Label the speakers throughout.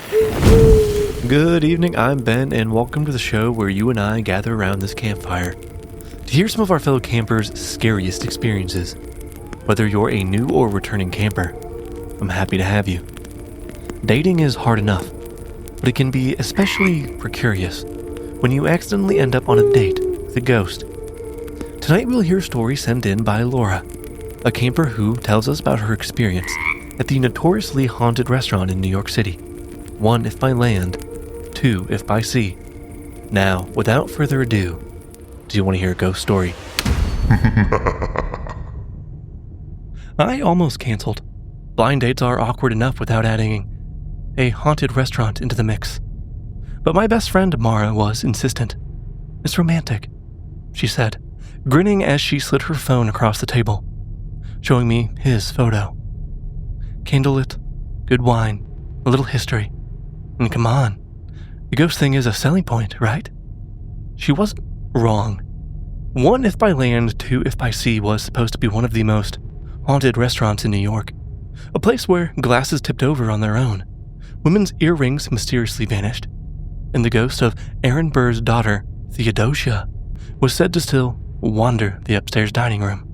Speaker 1: Good evening, I'm Ben, and welcome to the show where you and I gather around this campfire to hear some of our fellow campers' scariest experiences. Whether you're a new or returning camper, I'm happy to have you. Dating is hard enough, but it can be especially precarious when you accidentally end up on a date with a ghost. Tonight we'll hear a story sent in by Laura, a camper who tells us about her experience at the notoriously haunted restaurant in New York City. 1 if by land, 2 if by sea. Now, without further ado, do you want to hear a ghost story? I almost canceled. Blind dates are awkward enough without adding a haunted restaurant into the mix. But my best friend Mara was insistent. "It's romantic," she said, grinning as she slid her phone across the table, showing me his photo. Candlelit, good wine, a little history. And come on, the ghost thing is a selling point, right? She wasn't wrong. 1 if by land, 2 if by sea was supposed to be one of the most haunted restaurants in New York. A place where glasses tipped over on their own, women's earrings mysteriously vanished, and the ghost of Aaron Burr's daughter, Theodosia, was said to still wander the upstairs dining room.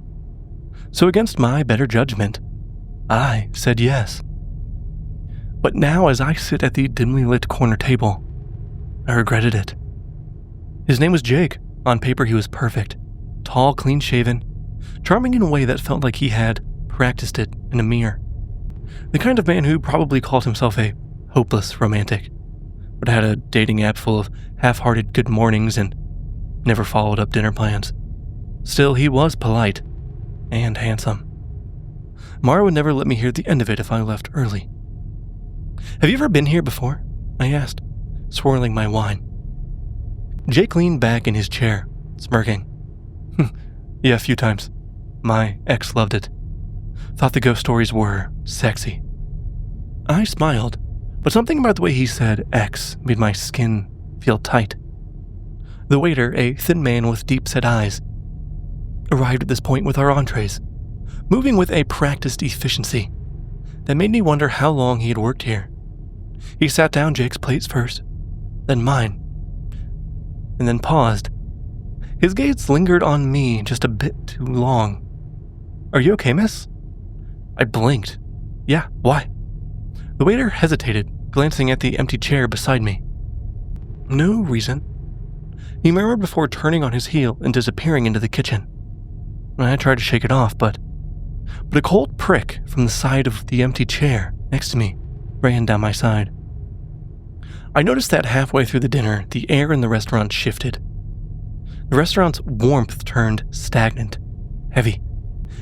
Speaker 1: So against my better judgment, I said yes. But now as I sit at the dimly lit corner table, I regretted it. His name was Jake. On paper he was perfect. Tall, clean-shaven, charming in a way that felt like he had practiced it in a mirror. The kind of man who probably called himself a hopeless romantic, but had a dating app full of half-hearted good mornings and never followed up dinner plans. Still, he was polite and handsome. Mara would never let me hear the end of it if I left early. "Have you ever been here before?" I asked, swirling my wine. Jake leaned back in his chair, smirking. "Yeah, a few times. My ex loved it. Thought the ghost stories were sexy." I smiled, but something about the way he said ex made my skin feel tight. The waiter, a thin man with deep-set eyes, arrived at this point with our entrees, moving with a practiced efficiency that made me wonder how long he had worked here. He sat down Jake's plates first, then mine, and then paused. His gaze lingered on me just a bit too long. "Are you okay, miss?" I blinked. "Yeah, why?" The waiter hesitated, glancing at the empty chair beside me. "No reason," he murmured before turning on his heel and disappearing into the kitchen. I tried to shake it off, but a cold prick from the side of the empty chair next to me ran down my side. I noticed that halfway through the dinner, the air in the restaurant shifted. The restaurant's warmth turned stagnant, heavy,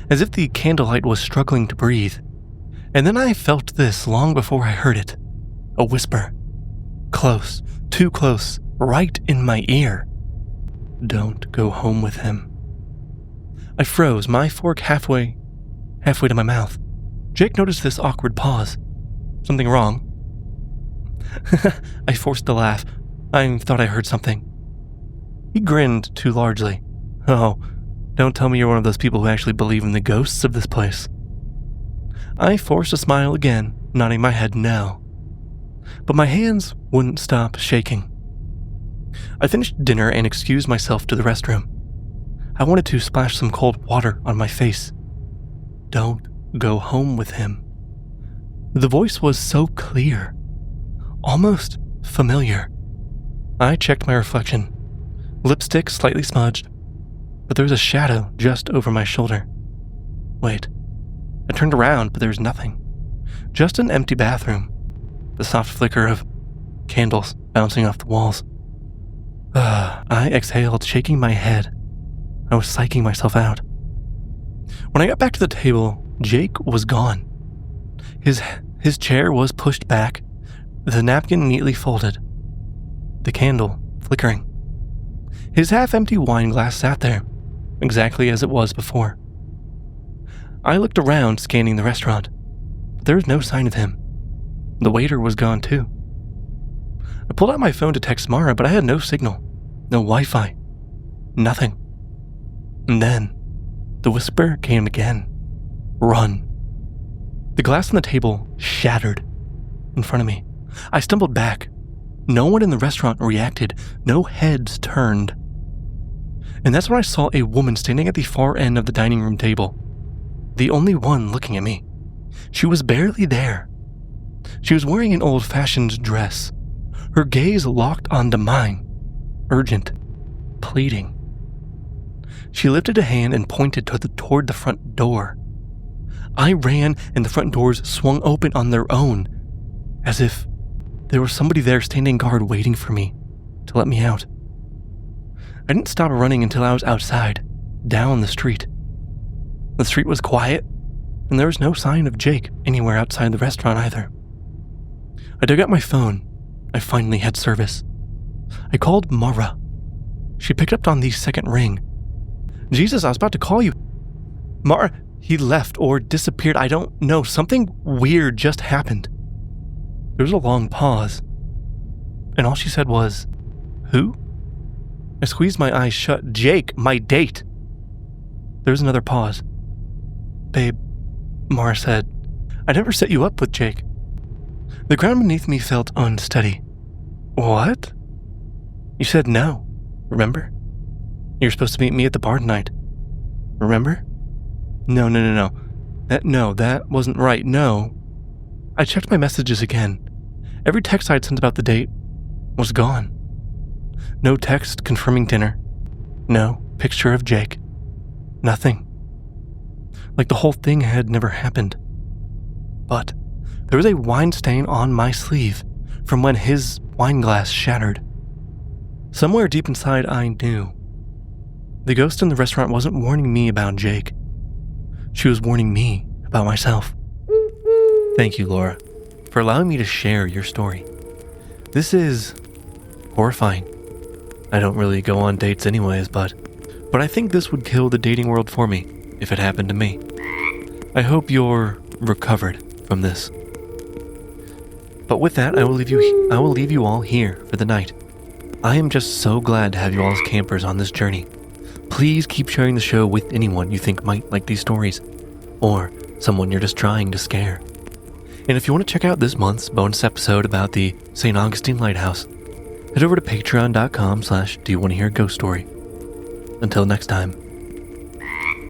Speaker 1: as if the candlelight was struggling to breathe. And then I felt this long before I heard it. A whisper. Close, too close, right in my ear. "Don't go home with him." I froze, my fork halfway to my mouth. Jake noticed this awkward pause. "Something wrong?" I forced a laugh. I thought I heard something. He grinned too largely. "Oh, don't tell me you're one of those people who actually believe in the ghosts of this place." I forced a smile again, nodding my head no. But my hands wouldn't stop shaking. I finished dinner and excused myself to the restroom. I wanted to splash some cold water on my face. "Don't go home with him." The voice was so clear, almost familiar. I checked my reflection. Lipstick slightly smudged, but there was a shadow just over my shoulder. Wait. I turned around, but there was nothing. Just an empty bathroom. The soft flicker of candles bouncing off the walls. I exhaled, shaking my head. I was psyching myself out. When I got back to the table, Jake was gone. His chair was pushed back, the napkin neatly folded, the candle flickering. His half-empty wine glass sat there, exactly as it was before. I looked around, scanning the restaurant, but there was no sign of him. The waiter was gone too. I pulled out my phone to text Mara, but I had no signal, no Wi-Fi, nothing. And then, the whisper came again. "Run." The glass on the table shattered in front of me, I stumbled back. No one in the restaurant reacted. No heads turned. And that's when I saw a woman standing at the far end of the dining room table. The only one looking at me. She was barely there. She was wearing an old-fashioned dress. Her gaze locked onto mine. Urgent. Pleading. She lifted a hand and pointed toward the front door. I ran and the front doors swung open on their own, as if there was somebody there standing guard waiting for me to let me out. I didn't stop running until I was outside, down the street. The street was quiet, and there was no sign of Jake anywhere outside the restaurant either. I dug out my phone. I finally had service. I called Mara. She picked up on the second ring. Jesus, I was about to call you. Mara, he left or disappeared. I don't know. Something weird just happened. There was a long pause, and all she said was, "Who?" I squeezed my eyes shut. "Jake, my date." There was another pause. "Babe," Mara said, "I never set you up with Jake." The ground beneath me felt unsteady. "What?" "You said no, remember? You're supposed to meet me at the bar tonight. Remember?" No. That wasn't right, no. I checked my messages again. Every text I'd sent about the date was gone. No text confirming dinner. No picture of Jake. Nothing. Like the whole thing had never happened. But there was a wine stain on my sleeve from when his wine glass shattered. Somewhere deep inside I knew. The ghost in the restaurant wasn't warning me about Jake. She was warning me about myself. Thank you, Laura, for allowing me to share your story. This is horrifying. I don't really go on dates anyways, but I think this would kill the dating world for me if it happened to me. I hope you're recovered from this. But with that, I will leave you all here for the night. I am just so glad to have you all as campers on this journey. Please keep sharing the show with anyone you think might like these stories, or someone you're just trying to scare. And if you want to check out this month's bonus episode about the St. Augustine Lighthouse, head over to patreon.com/doyouwannahearaghost story. Until next time.